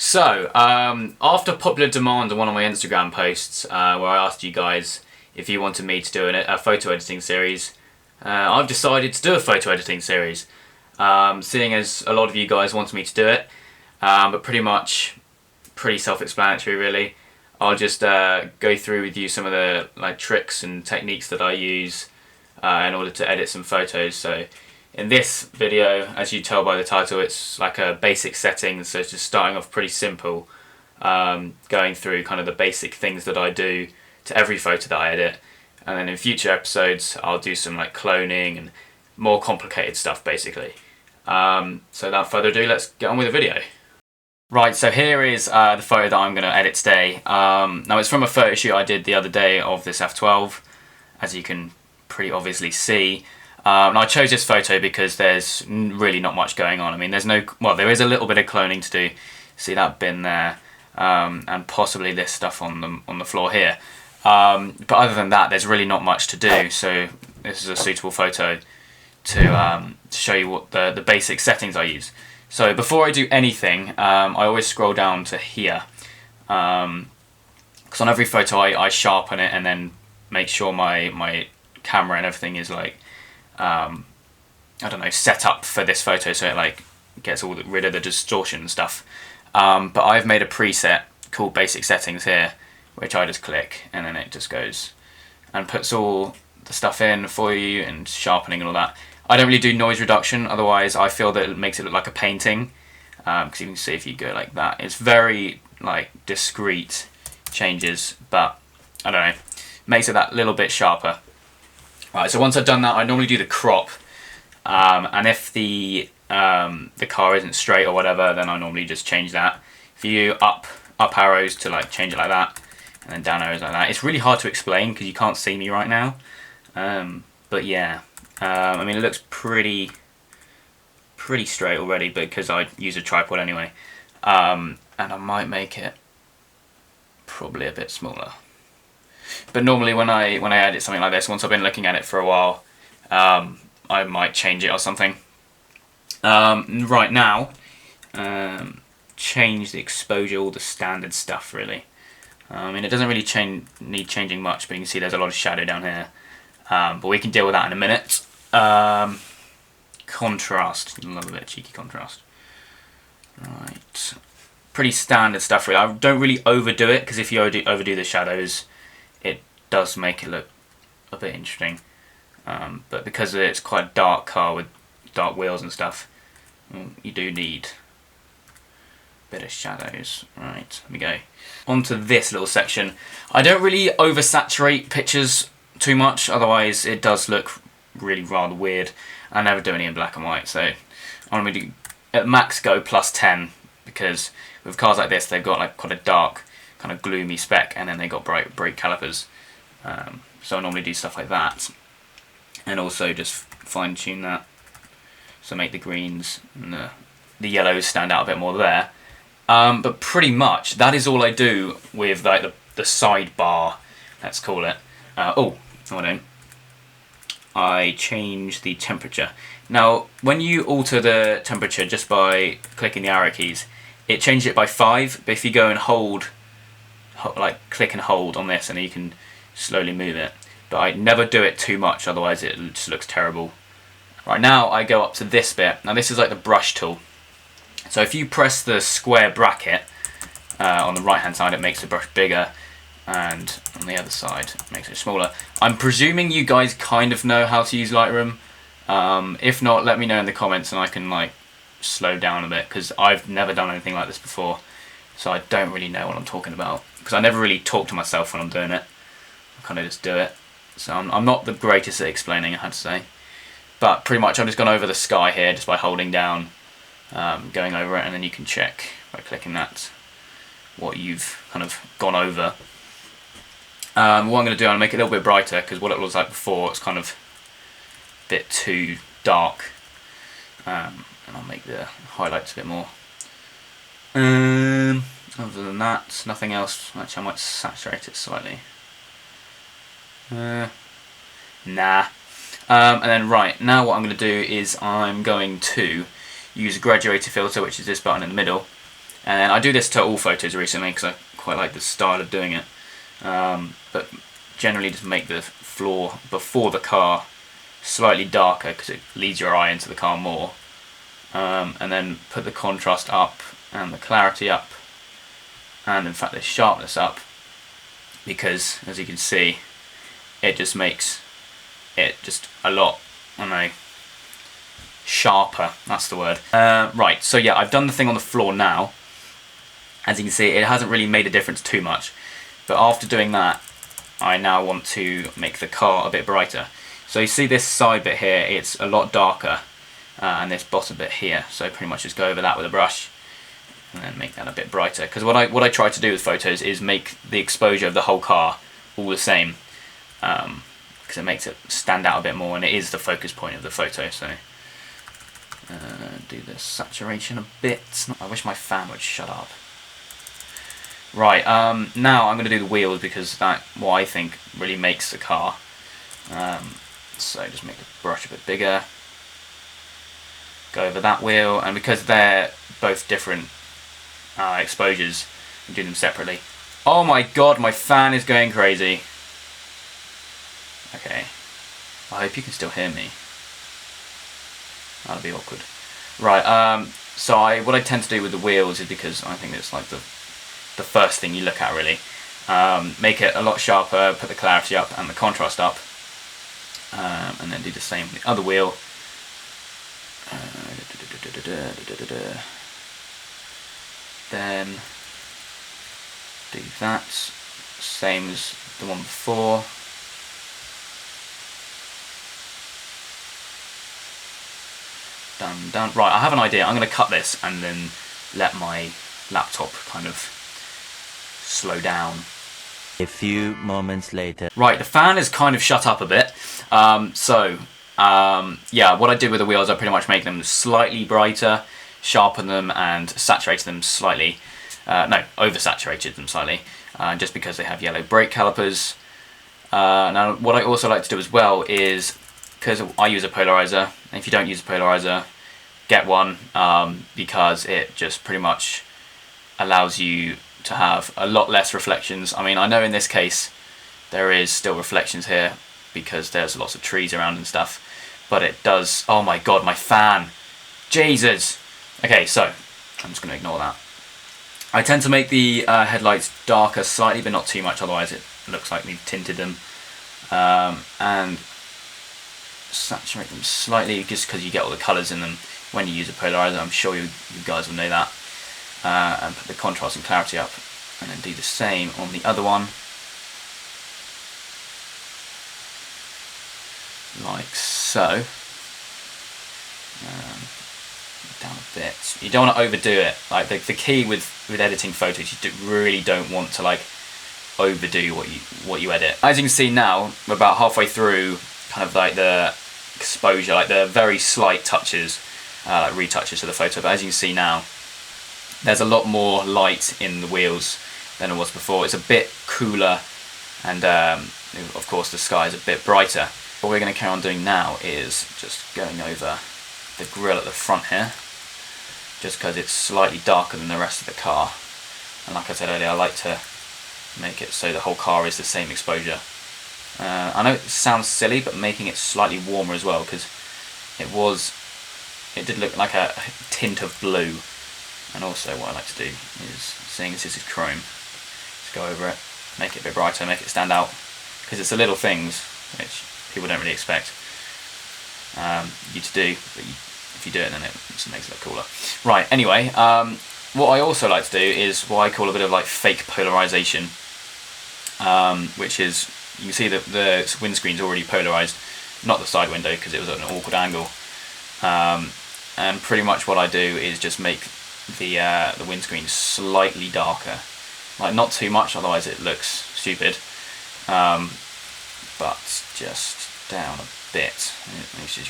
So, after popular demand on one of my Instagram posts, where I asked you guys if you wanted me to do a photo editing series, I've decided to do a photo editing series, seeing as a lot of you guys wanted me to do it, but pretty self-explanatory really. I'll just go through with you some of the tricks and techniques that I use in order to edit some photos. So in this video, as you tell by the title, it's like a basic settings, so it's just starting off pretty simple, going through kind of the basic things that I do to every photo that I edit, and then in future episodes I'll do some like cloning and more complicated stuff basically. So without further ado, let's get on with the video. Right, so here is the photo that I'm going to edit today. Now it's from a photo shoot I did the other day of this F12, as you can pretty obviously see. And I chose this photo because there's really not much going on. I mean, there is a little bit of cloning to do. See that bin there, and possibly this stuff on the floor here. But other than that, there's really not much to do. So this is a suitable photo to show you what the basic settings I use. So before I do anything, I always scroll down to here, because on every photo I sharpen it and then make sure my camera and everything is like, I don't know, set up for this photo, so it like gets rid of the distortion and stuff. But I've made a preset called Basic Settings here, which I just click and then it just goes and puts all the stuff in for you and sharpening and all that. I don't really do noise reduction, otherwise I feel that it makes it look like a painting, because you can see if you go like that, it's very like discreet changes, but I don't know, makes it that little bit sharper. Right, so once I've done that, I normally do the crop, and if the car isn't straight or whatever, then I normally just change that. If you up arrows to like change it like that, and then down arrows like that. It's really hard to explain because you can't see me right now, but yeah. I mean, it looks pretty straight already because I use a tripod anyway, and I might make it probably a bit smaller. But normally when I edit something like this, once I've been looking at it for a while, I might change it or something. Right now, change the exposure, all the standard stuff really. I mean, it doesn't really need changing much, but you can see there's a lot of shadow down here. But we can deal with that in a minute. Contrast, love a bit of cheeky contrast. Right, pretty standard stuff really. I don't really overdo it, because if you overdo the shadows, it does make it look a bit interesting. But because it's quite a dark car with dark wheels and stuff, you do need a bit of shadows. Right, let me go onto this little section. I don't really oversaturate pictures too much, otherwise it does look really rather weird. I never do any in black and white, so I'm going to do at max go +10, because with cars like this they've got like quite a dark kind of gloomy spec, and then they got bright calipers, so I normally do stuff like that, and also just fine tune that, so make the greens and the yellows stand out a bit more there. But pretty much that is all I do with like the sidebar, let's call it. Oh, hold on. I change the temperature. Now, when you alter the temperature just by clicking the arrow keys, it changes it by 5. But if you go and hold, like click and hold on this, and then you can slowly move it. But I never do it too much, otherwise it just looks terrible. Right, now I go up to this bit. Now this is like the brush tool. So if you press the square bracket on the right hand side, it makes the brush bigger, and on the other side it makes it smaller. I'm presuming you guys kind of know how to use Lightroom. If not, let me know in the comments and I can like slow down a bit, because I've never done anything like this before, so I don't really know what I'm talking about, because I never really talk to myself when I'm doing it. I kind of just do it. So I'm not the greatest at explaining, I have to say. But pretty much I've just gone over the sky here just by holding down, going over it, and then you can check by clicking that what you've kind of gone over. What I'm going to do, I'm going to make it a little bit brighter, because what it was like before, it's kind of a bit too dark. And I'll make the highlights a bit more. Other than that, nothing else. Actually, I might saturate it slightly. Nah. And then right, now what I'm going to do is I'm going to use a graduated filter, which is this button in the middle, And then I do this to all photos recently because I quite like the style of doing it. But generally just make the floor before the car slightly darker because it leads your eye into the car more. And then put the contrast up and the clarity up, and in fact the sharpness up, because as you can see it just makes it just a lot, I don't know, sharper, that's the word. Right, so yeah, I've done the thing on the floor now. As you can see, it hasn't really made a difference too much, but after doing that I now want to make the car a bit brighter. So you see this side bit here, it's a lot darker, and this bottom bit here, so pretty much just go over that with a brush and then make that a bit brighter, because what I try to do with photos is make the exposure of the whole car all the same, because it makes it stand out a bit more and it is the focus point of the photo. So do the saturation a bit. I wish my fan would shut up. Right, now I'm going to do the wheels, because that's what I think really makes the car. So just make the brush a bit bigger, go over that wheel, and because they're both different exposures, you do them separately. Oh my god, my fan is going crazy. Okay, I hope you can still hear me. That'll be awkward. Right, so what I tend to do with the wheels is, because I think it's like the first thing you look at really, make it a lot sharper, put the clarity up and the contrast up, and then do the same with the other wheel. Then do that, same as the one before. Done. Right, I have an idea. I'm going to cut this and then let my laptop kind of slow down. A few moments later. Right, the fan is kind of shut up a bit. Yeah, what I did with the wheels, I pretty much make them slightly brighter, sharpen them and saturated them slightly. No, oversaturated them slightly, just because they have yellow brake calipers. Now, what I also like to do as well is, because I use a polarizer, and if you don't use a polarizer, get one, because it just pretty much allows you to have a lot less reflections. I mean, I know in this case there is still reflections here because there's lots of trees around and stuff, but it does. Oh my god, my fan, Jesus. Okay, so I'm just going to ignore that. I tend to make the headlights darker slightly, but not too much, otherwise it looks like we've tinted them, and saturate them slightly, just because you get all the colours in them when you use a polarizer. I'm sure you guys will know that. And put the contrast and clarity up, and then do the same on the other one, like so. Down a bit. You don't want to overdo it. Like the key with editing photos, you really don't want to like overdo what you edit. As you can see now, we're about halfway through kind of like the exposure, like the very slight touches, like retouches to the photo. But as you can see now, there's a lot more light in the wheels than it was before. It's a bit cooler, and of course the sky is a bit brighter. What we're going to carry on doing now is just going over the grille at the front here, just because it's slightly darker than the rest of the car. And like I said earlier, I like to make it so the whole car is the same exposure. I know it sounds silly, but making it slightly warmer as well, because it did look like a tint of blue. And also what I like to do is, seeing as this is chrome, just go over it, make it a bit brighter, make it stand out, because it's the little things which people don't really expect you to do, but if you do it then it just makes it look cooler. Right, anyway, what I also like to do is what I call a bit of like fake polarization, which is, you can see that the windscreen's already polarized, not the side window because it was at an awkward angle, and pretty much what I do is just make the windscreen slightly darker, like not too much, otherwise it looks stupid, but just down a bit. Make sure you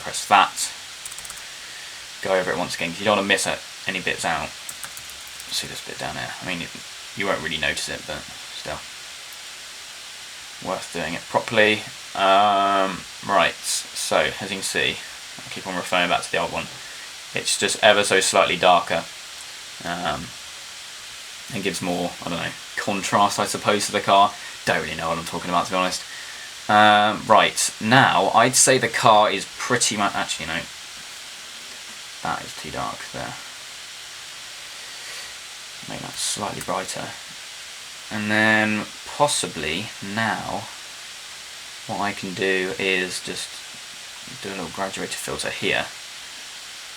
press that, go over it once again, because you don't want to miss any bits out. See this bit down here, I mean you won't really notice it, but still worth doing it properly. Right, so as you can see, I'll keep on referring back to the old one, it's just ever so slightly darker, and gives more, I don't know, contrast, I suppose, to the car. Don't really know what I'm talking about, to be honest. Right, now I'd say the car is pretty much, actually no, that is too dark there. Make that slightly brighter. And then possibly now what I can do is just do a little graduated filter here.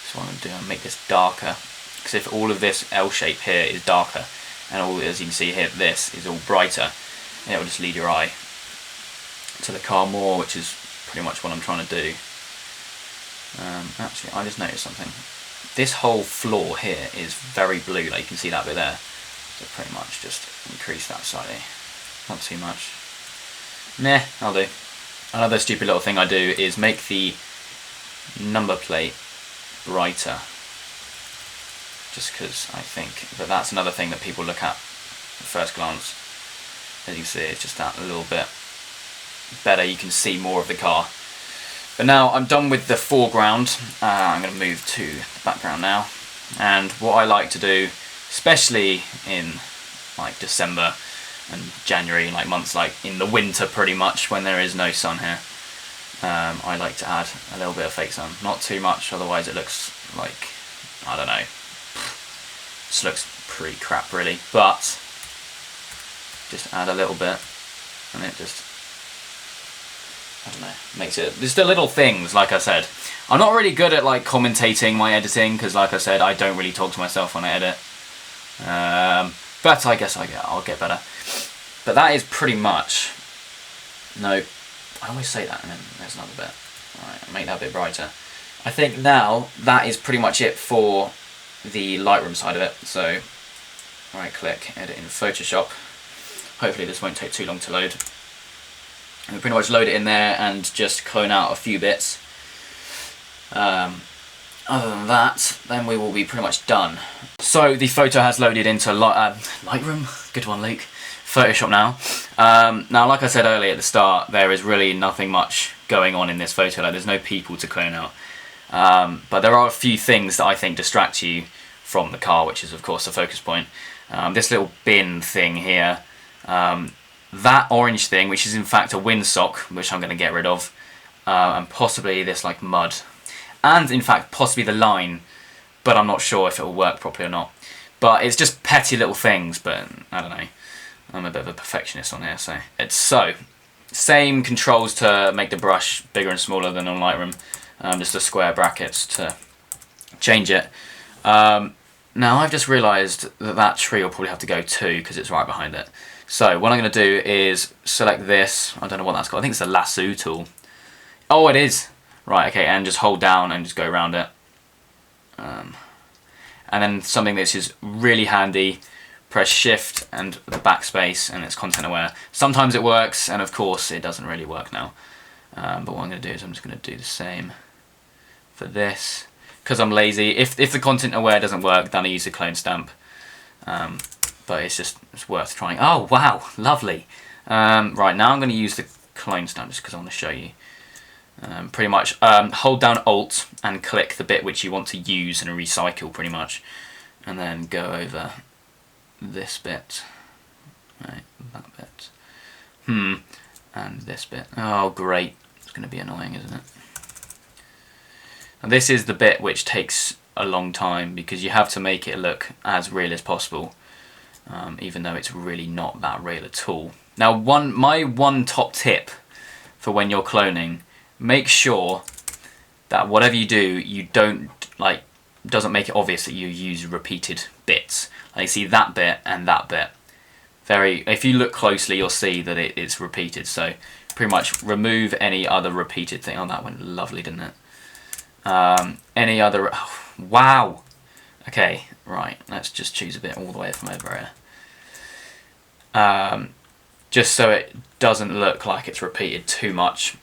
So what I'm going to do is make this darker, because if all of this L shape here is darker and all, as you can see here, this is all brighter, it will just lead your eye to the car more, which is pretty much what I'm trying to do. Actually, I just noticed something. This whole floor here is very blue, like you can see that bit there. So pretty much just increase that slightly. Not too much. Meh, I'll do. Another stupid little thing I do is make the number plate brighter. Just because I think that that's another thing that people look at first glance. As you can see, it's just that a little bit better, you can see more of the car. But now I'm done with the foreground. I'm going to move to the background now. And what I like to do, especially in like December and January, like months like in the winter pretty much, when there is no sun here, I like to add a little bit of fake sun. Not too much, otherwise it looks like, I don't know, just looks pretty crap really. But just add a little bit and it just, I don't know, makes it, just the little things, like I said. I'm not really good at like commentating my editing, because like I said, I don't really talk to myself when I edit. But I guess I'll get better. But that is pretty much, no, I always say that and then there's another bit. Alright, make that a bit brighter. I think now that is pretty much it for the Lightroom side of it. So, right click, edit in Photoshop. Hopefully this won't take too long to load. And we pretty much load it in there and just clone out a few bits. Other than that, then we will be pretty much done. So the photo has loaded into Lightroom, good one Luke, Photoshop now. Now like I said earlier at the start, there is really nothing much going on in this photo, like there's no people to clone out. But there are a few things that I think distract you from the car, which is of course the focus point. This little bin thing here, that orange thing, which is in fact a windsock, which I'm going to get rid of, and possibly this like mud, and in fact possibly the line, but I'm not sure if it will work properly or not. But it's just petty little things, but I don't know, I'm a bit of a perfectionist on here, so it's same controls to make the brush bigger and smaller than on Lightroom, just the square brackets to change it. Now I've just realised that that tree will probably have to go too, because it's right behind it. So what I'm going to do is select this, I don't know what that's called, I think it's a lasso tool. Oh, it is! Right, okay, and just hold down and just go around it. And then something that's just really handy, press shift and the backspace and it's content aware. Sometimes it works, and of course it doesn't really work now. But what I'm going to do is I'm just going to do the same for this. Because I'm lazy, if the content aware doesn't work, then I use the clone stamp. But it's worth trying. Oh wow, lovely. Right, now I'm going to use the clone stamp just because I want to show you. Pretty much hold down Alt and click the bit which you want to use and recycle pretty much. And then go over this bit. Right, that bit. And this bit. Oh great, it's going to be annoying, isn't it? And this is the bit which takes a long time because you have to make it look as real as possible. Even though it's really not that real at all. Now my one top tip for when you're cloning, make sure that whatever you do, you don't doesn't make it obvious that you use repeated bits. Like see that bit and that bit. If you look closely you'll see that it's repeated, so pretty much remove any other repeated thing. Oh, that went lovely, didn't it? Any other, oh, wow! Okay, right, let's just choose a bit all the way from over here. Just so it doesn't look like it's repeated too much.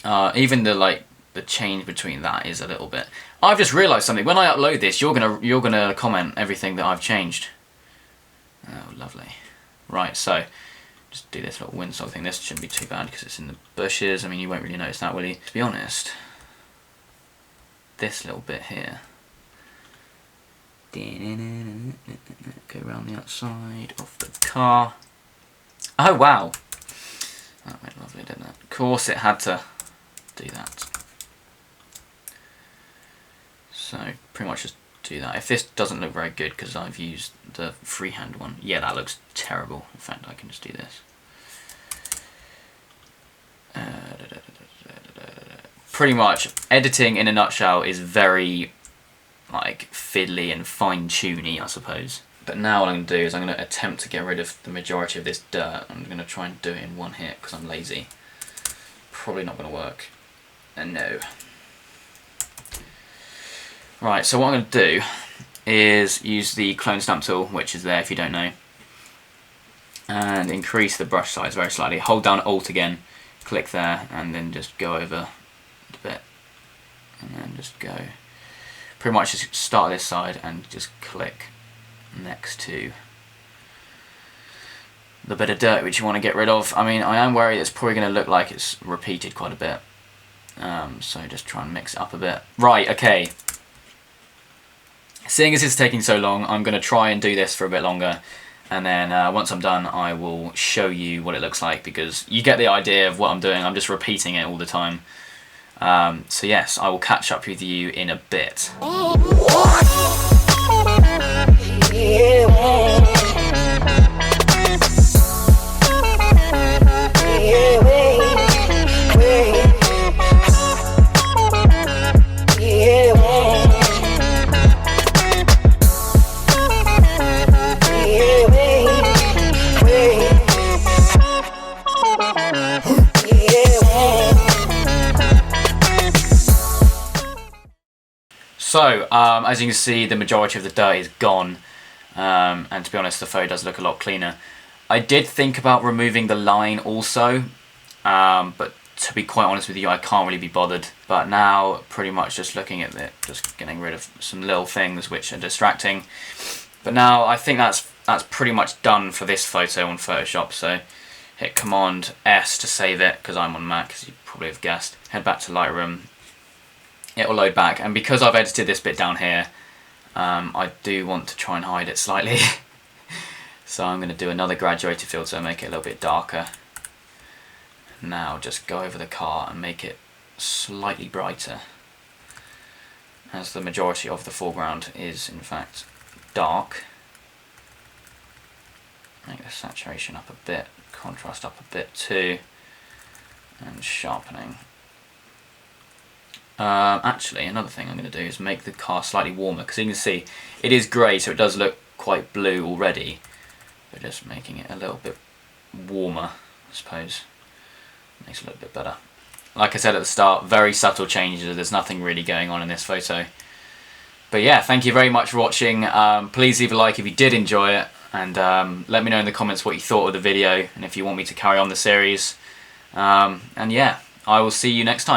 Even the change between that is a little bit. I've just realised something. When I upload this, you're gonna comment everything that I've changed. Oh, lovely. Right, so just do this little windsock thing. This shouldn't be too bad because it's in the bushes. I mean, you won't really notice that, will you? To be honest, this little bit here Go around the outside of the car. Oh wow! That went lovely, didn't it? Of course it had to do that. So pretty much just do that. If this doesn't look very good because I've used the freehand one, yeah, that looks terrible. In fact, I can just do this. Pretty much, editing in a nutshell is very like fiddly and fine-tuney, I suppose. But now what I'm going to do is I'm going to attempt to get rid of the majority of this dirt. I'm going to try and do it in one hit because I'm lazy. Probably not going to work. And no. Right, so what I'm going to do is use the clone stamp tool, which is there if you don't know, and increase the brush size very slightly. Hold down Alt again, click there, and then just go over a bit, and then just go. Pretty much just start this side and just click next to the bit of dirt which you want to get rid of. I mean, I am worried it's probably going to look like it's repeated quite a bit, so just try and mix it up a bit. Right, okay. Seeing as it's taking so long, I'm going to try and do this for a bit longer, and then once I'm done I will show you what it looks like, because you get the idea of what I'm doing. I'm just repeating it all the time. So yes, I will catch up with you in a bit. So, as you can see, the majority of the dirt is gone, and to be honest, the photo does look a lot cleaner. I did think about removing the line also, but to be quite honest with you, I can't really be bothered. But now, pretty much just looking at it, just getting rid of some little things which are distracting. But now, I think that's pretty much done for this photo on Photoshop, so hit Command S to save it, because I'm on Mac, as you probably have guessed. Head back to Lightroom. It will load back, and because I've edited this bit down here, I do want to try and hide it slightly. So I'm going to do another graduated filter, make it a little bit darker. Now just go over the car and make it slightly brighter, as the majority of the foreground is in fact dark. Make the saturation up a bit, contrast up a bit too, and sharpening. Actually, another thing I'm going to do is make the car slightly warmer, because you can see it is grey, so it does look quite blue already, but just making it a little bit warmer, I suppose, makes it a little bit better. Like I said at the start, very subtle changes, there's nothing really going on in this photo. But yeah, thank you very much for watching. Please leave a like if you did enjoy it, and let me know in the comments what you thought of the video, and if you want me to carry on the series. And yeah, I will see you next time.